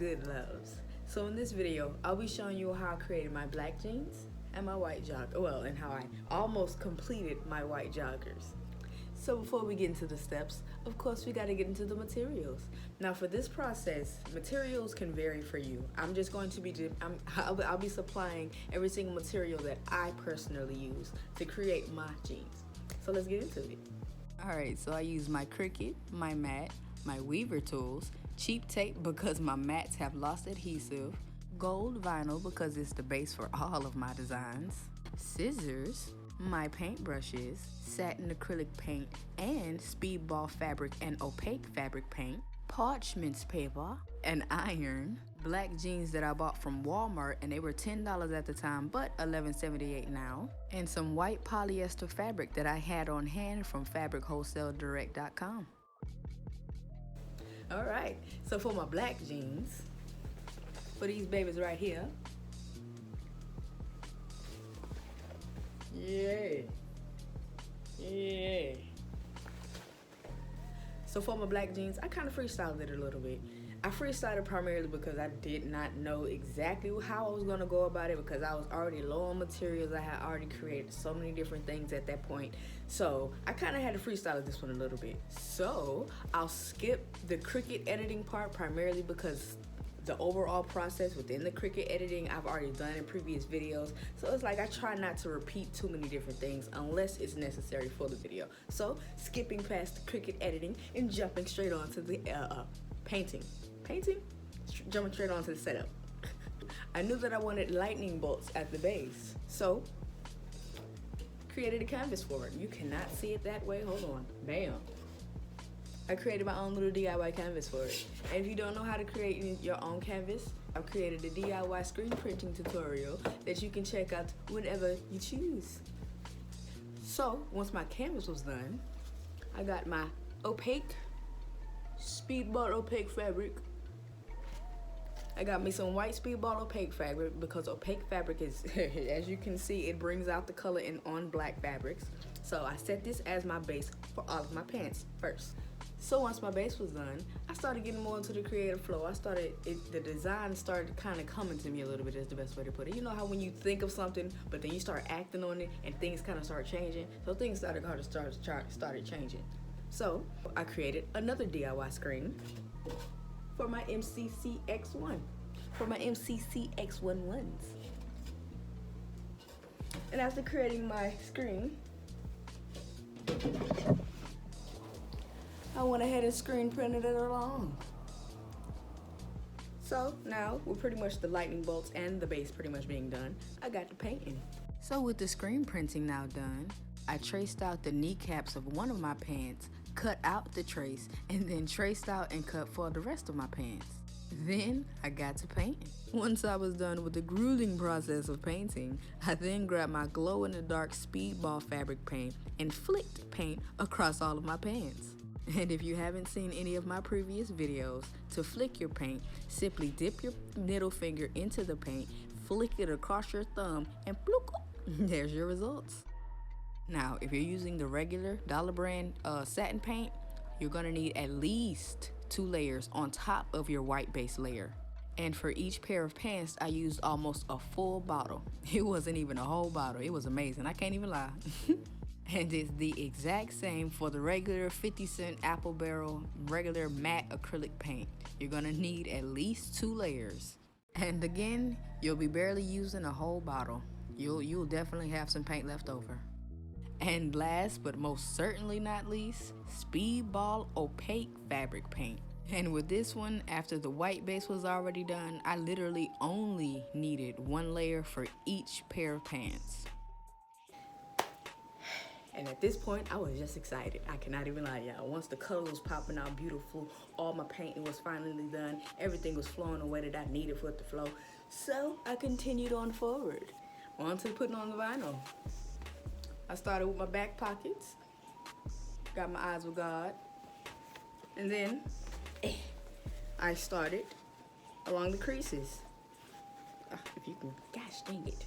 good loves. So in this video, I'll be showing you how I created my black jeans and my white jogger, well, and how I almost completed my white joggers. So before we get into the steps, of course we got to get into the materials. Now for this process, materials can vary for you. I'm just going to be, I'll be supplying every single material that I personally use to create my jeans. So let's get into it. Alright, so I use my Cricut, my mat, my weaver tools, cheap tape because my mats have lost adhesive, gold vinyl because it's the base for all of my designs, scissors, my paintbrushes, satin acrylic paint and speedball fabric and opaque fabric paint, parchment paper, an iron, black jeans that I bought from Walmart and they were $10 at the time but $11.78 now, and some white polyester fabric that I had on hand from fabrichostaledirect.com. Alright, so for my black jeans, for these babies right here, yeah. So for my black jeans, I kind of freestyled it a little bit. I freestyled it primarily because I did not know exactly how I was going to go about it because I was already low on materials. I had already created so many different things at that point. So I kind of had to freestyle this one a little bit. So I'll skip the Cricut editing part primarily because the overall process within the Cricut editing I've already done in previous videos. So it's like I try not to repeat too many different things unless it's necessary for the video. So skipping past the Cricut editing and jumping straight onto the painting, jumping straight onto the setup. I knew that I wanted lightning bolts at the base, so created a canvas for it. You cannot see it that way. Hold on, bam. I created my own little DIY canvas for it. And if you don't know how to create your own canvas, I've created a DIY screen printing tutorial that you can check out whenever you choose. So once my canvas was done, I got my opaque SpeedballOpaqueFabric. I got me some white SpeedballOpaqueFabric because opaque fabric is, as you can see, it brings out the color on black fabrics. So I set this as my base for all of my pants first. So once my base was done, I started getting more into the creative flow. The design started kind of coming to me a little bit, is the best way to put it. You know how when you think of something, but then you start acting on it and things kind of start changing? So things started changing. So I created another DIY screen for my MCCX1, for my MCCX11s. And after creating my screen, I went ahead and screen printed it along. So now we're pretty much the lightning bolts and the base pretty much being done. I got the painting. So with the screen printing now done, I traced out the kneecaps of one of my pants, cut out the trace, and then traced out and cut for the rest of my pants. Then I got to painting. Once I was done with the grueling process of painting, I then grabbed my glow-in-the-dark speedball fabric paint and flicked paint across all of my pants. And if you haven't seen any of my previous videos, to flick your paint, simply dip your middle finger into the paint, flick it across your thumb, and bloop, there's your results. Now, if you're using the regular dollar brand satin paint, you're gonna need at least 2 layers on top of your white base layer. And for each pair of pants, I used almost a full bottle. It wasn't even a whole bottle. It was amazing. I can't even lie. And it's the exact same for the regular 50-cent apple barrel regular matte acrylic paint. You're gonna need at least 2 layers. And again, you'll be barely using a whole bottle. You'll definitely have some paint left over. And last but most certainly not least, Speedball Opaque Fabric Paint. And with this one, after the white base was already done, I literally only needed 1 layer for each pair of pants. And at this point, I was just excited. I cannot even lie, y'all. Once the color was popping out beautiful, all my painting was finally done, everything was flowing the way that I needed for it to flow. So I continued on forward, on to putting on the vinyl. I started with my back pockets, got my eyes with God, and then I started along the creases. If you can, gosh dang it.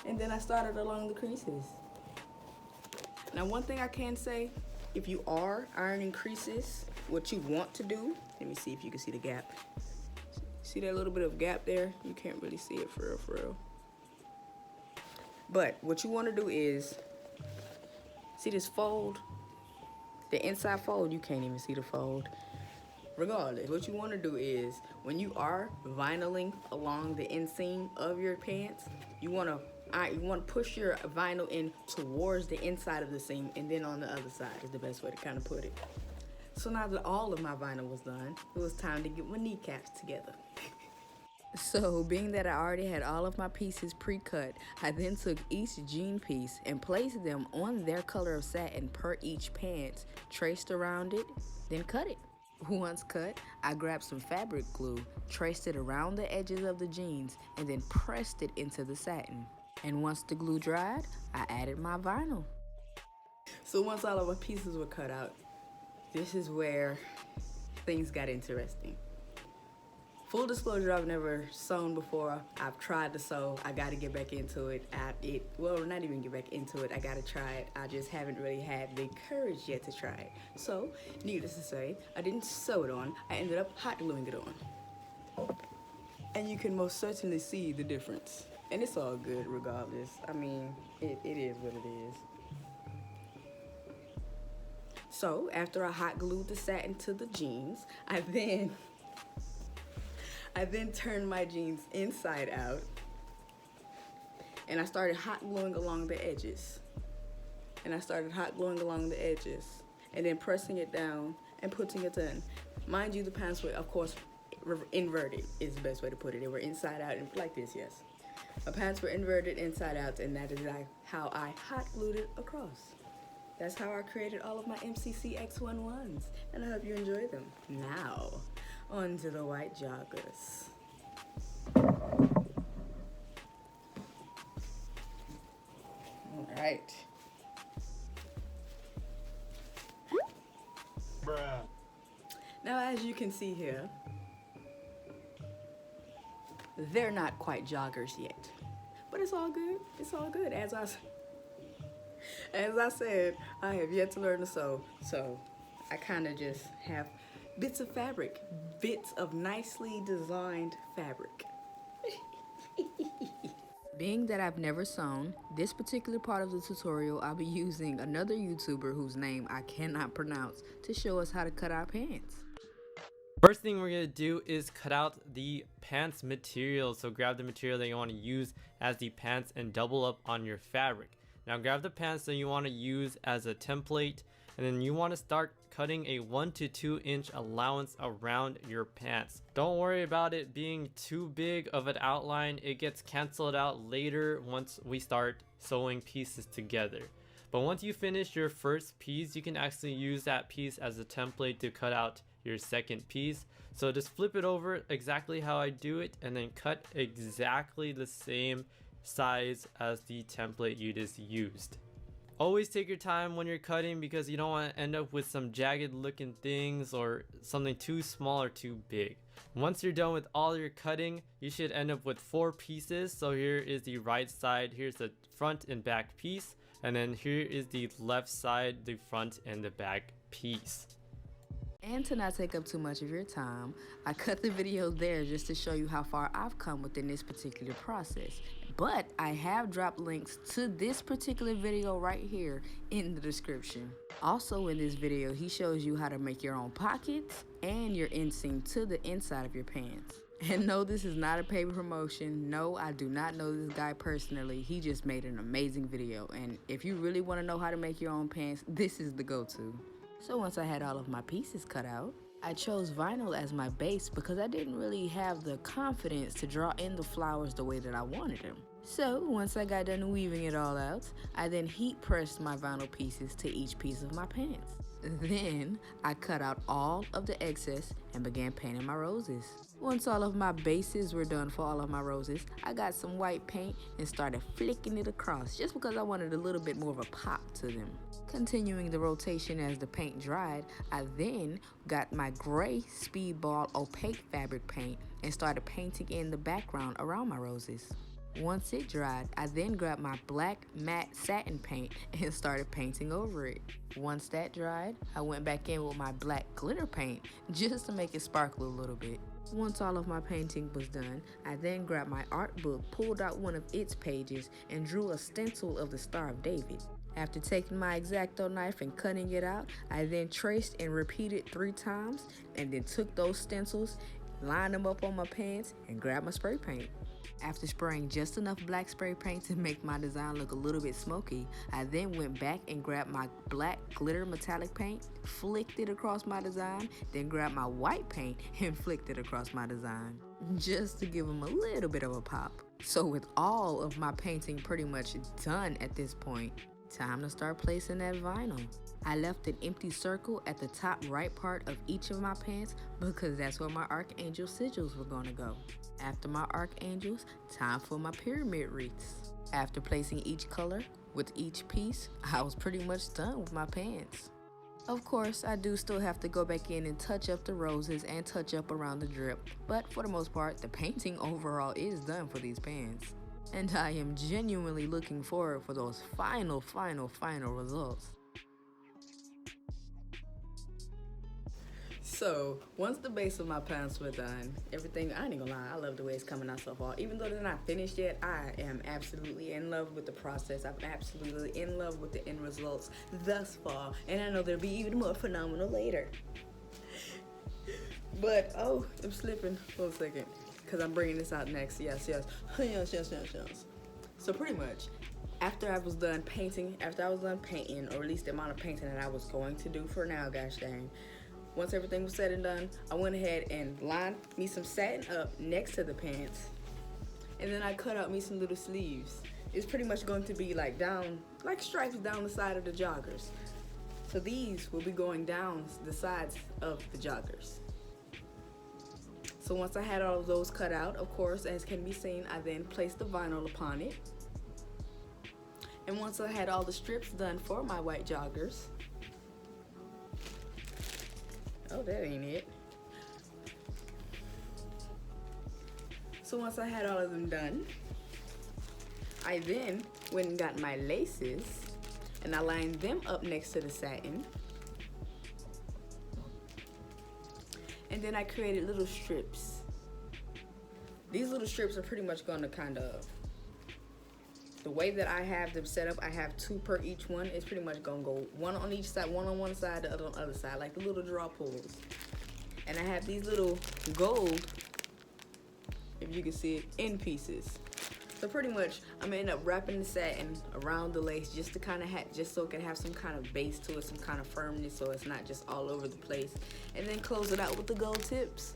And then I started along the creases. Now one thing I can say if you are ironing creases, what you want to do, let me see if you can see the gap. See that little bit of gap there? You can't really see it for real. But what you want to do is, see this fold? The inside fold, you can't even see the fold. Regardless, what you want to do is, when you are vinyling along the inseam of your pants, you want to push your vinyl in towards the inside of the seam, and then on the other side is the best way to kind of put it. So now that all of my vinyl was done, it was time to get my kneecaps together. So, being that I already had all of my pieces pre-cut, I then took each jean piece and placed them on their color of satin per each pants, traced around it, then cut it. Once cut, I grabbed some fabric glue, traced it around the edges of the jeans, and then pressed it into the satin. And once the glue dried, I added my vinyl. So once all of my pieces were cut out, this is where things got interesting. Full disclosure, I've never sewn before. I've tried to sew. I gotta get back into it. Well, not even get back into it. I gotta try it. I just haven't really had the courage yet to try it. So, needless to say, I didn't sew it on. I ended up hot gluing it on. And you can most certainly see the difference. And it's all good regardless. I mean, it is what it is. So, after I hot glued the satin to the jeans, I then turned my jeans inside out, and I started hot gluing along the edges. And then pressing it down and putting it in. Mind you, the pants were, of course, inverted is the best way to put it. They were inside out and like this, yes. My pants were inverted inside out, and that is how I hot glued it across. That's how I created all of my MCC X11s, and I hope you enjoy them. Now, on to the white joggers. All right. Bruh. Now, as you can see here, they're not quite joggers yet, but it's all good. It's all good. As I said, I have yet to learn to sew, so I kind of just have bits of fabric, bits of nicely designed fabric. Being that I've never sewn, this particular part of the tutorial, I'll be using another YouTuber whose name I cannot pronounce to show us how to cut our pants. First thing we're going to do is cut out the pants material. So grab the material that you want to use as the pants and double up on your fabric. Now grab the pants that you want to use as a template, and then you want to start cutting a 1 to 2 inch allowance around your pants. Don't worry about it being too big of an outline. It gets canceled out later once we start sewing pieces together. But once you finish your first piece, you can actually use that piece as a template to cut out your second piece. So just flip it over exactly how I do it, and then cut exactly the same size as the template you just used. Always take your time when you're cutting, because you don't want to end up with some jagged looking things or something too small or too big. Once you're done with all your cutting, you should end up with 4 pieces. So here is the right side, here's the front and back piece, and then here is the left side, the front and the back piece. And to not take up too much of your time, I cut the video there just to show you how far I've come within this particular process. But I have dropped links to this particular video right here in the description. Also in this video, he shows you how to make your own pockets and your inseam to the inside of your pants. And no, this is not a paid promotion. No, I do not know this guy personally. He just made an amazing video. And if you really want to know how to make your own pants, this is the go-to. So once I had all of my pieces cut out, I chose vinyl as my base because I didn't really have the confidence to draw in the flowers the way that I wanted them. So once I got done weaving it all out, I then heat pressed my vinyl pieces to each piece of my pants. Then I cut out all of the excess and began painting my roses. Once all of my bases were done for all of my roses, I got some white paint and started flicking it across just because I wanted a little bit more of a pop to them. Continuing the rotation as the paint dried, I then got my gray Speedball Opaque Fabric paint and started painting in the background around my roses. Once it dried, I then grabbed my black matte satin paint and started painting over it. Once that dried, I went back in with my black glitter paint just to make it sparkle a little bit. Once all of my painting was done, I then grabbed my art book, pulled out one of its pages, and drew a stencil of the Star of David. After taking my X-Acto knife and cutting it out, I then traced and repeated 3 times, and then took those stencils, lined them up on my pants, and grabbed my spray paint. After spraying just enough black spray paint to make my design look a little bit smoky, I then went back and grabbed my black glitter metallic paint, flicked it across my design, then grabbed my white paint and flicked it across my design, just to give them a little bit of a pop. So with all of my painting pretty much done at this point, time to start placing that vinyl. I left an empty circle at the top right part of each of my pants because that's where my archangel sigils were gonna go. After my archangels, time for my pyramid wreaths. After placing each color with each piece, I was pretty much done with my pants. Of course, I do still have to go back in and touch up the roses and touch up around the drip, but for the most part, the painting overall is done for these pants. And I am genuinely looking forward for those final results. So, once the base of my pants were done, everything, I ain't gonna lie, I love the way it's coming out so far. Even though they're not finished yet, I am absolutely in love with the process. I'm absolutely in love with the end results thus far. And I know they'll be even more phenomenal later. But, oh, I'm slipping for a second, because I'm bringing this out next. Yes. So pretty much, after I was done painting, or at least the amount of painting that I was going to do for now, gosh dang, once everything was said and done, I went ahead and lined me some satin up next to the pants. And then I cut out me some little sleeves. It's pretty much going to be like stripes down the side of the joggers. So these will be going down the sides of the joggers. So once I had all of those cut out, of course, as can be seen, I then placed the vinyl upon it. And once I had all the strips done for my white joggers, oh, that ain't it. So once I had all of them done, I then went and got my laces and I lined them up next to the satin. And then I created little strips. These little strips are pretty much gonna the way that I have them set up, I have 2 per each one. It's pretty much gonna go one on each side, one on one side, the other on the other side, like the little draw pulls. And I have these little gold, if you can see it, end pieces. So pretty much, I'm gonna end up wrapping the satin around the lace just to just so it can have some kind of base to it, some kind of firmness, so it's not just all over the place. And then close it out with the gold tips.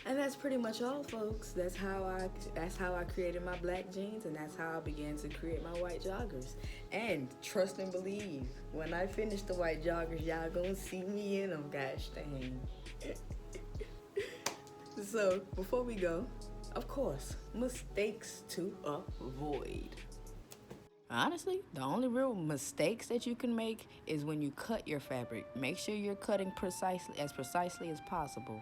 And that's pretty much all, folks. That's how I created my black jeans, and that's how I began to create my white joggers. And trust and believe, when I finish the white joggers, y'all gonna see me in them, gosh dang. So, before we go, of course, mistakes to avoid. Honestly, the only real mistakes that you can make is when you cut your fabric. Make sure you're cutting precisely as possible.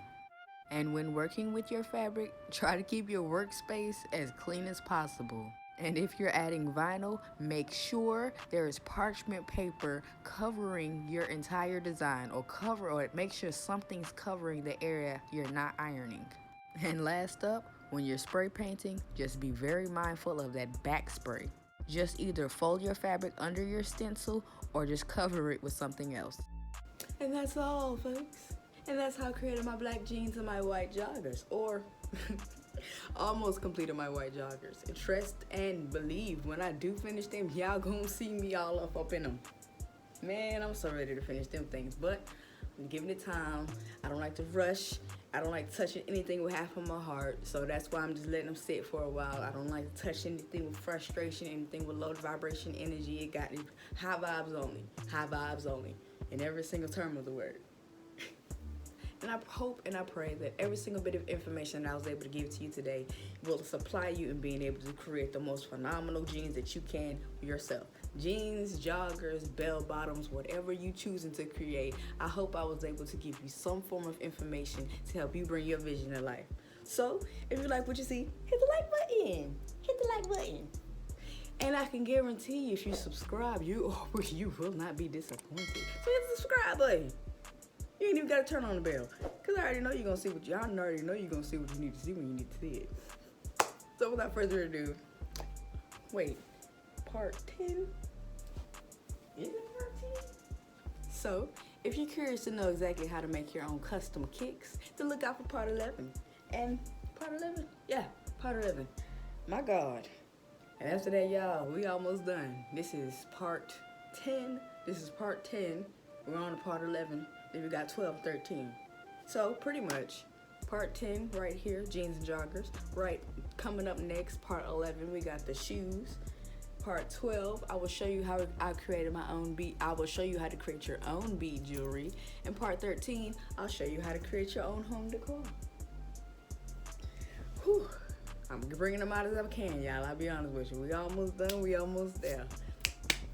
And when working with your fabric, try to keep your workspace as clean as possible. And if you're adding vinyl, make sure there is parchment paper covering your entire design, or make sure something's covering the area you're not ironing. And last up, when you're spray painting, just be very mindful of that back spray. Just either fold your fabric under your stencil or just cover it with something else. And that's all, folks. And that's how I created my black jeans and my white joggers, or almost completed my white joggers. And trust and believe, when I do finish them, y'all gonna see me all up in them. Man, I'm so ready to finish them things, but I'm giving it time. I don't like to rush. I don't like touching anything with half of my heart, so that's why I'm just letting them sit for a while. I don't like to touch anything with frustration, anything with low vibration energy. It got high vibes only, in every single term of the word. And I hope and I pray that every single bit of information that I was able to give to you today will supply you in being able to create the most phenomenal jeans that you can yourself. Jeans, joggers, bell bottoms, whatever you choosing to create, I hope I was able to give you some form of information to help you bring your vision to life. So if you like what you see, hit the like button. Hit the like button. And I can guarantee if you subscribe, you will not be disappointed. So hit the subscribe button. You ain't even gotta turn on the bell. Cause I already know you're gonna see what y'all already know you're gonna see what you need to see when you need to see it. So without further ado, wait, part 10? Is it part 10? So, if you're curious to know exactly how to make your own custom kicks, then look out for part 11. And part 11? Yeah, part 11. My God. And after that, y'all, we almost done. This is part 10. This is part 10. We're on to part 11. Then we got 12, 13. So, pretty much, part 10 right here, jeans and joggers. Right, coming up next, part 11, we got the shoes. Part 12, I will show you how I created my own bead. I will show you how to create your own bead jewelry. And part 13, I'll show you how to create your own home decor. Whew. I'm bringing them out as I can, y'all. I'll be honest with you. We almost done. We almost there.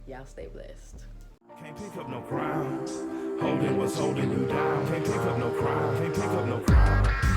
Y'all stay blessed. Can't pick up no crown. Holding what's holding you down. Can't pick up no crown. Can't pick up no crown.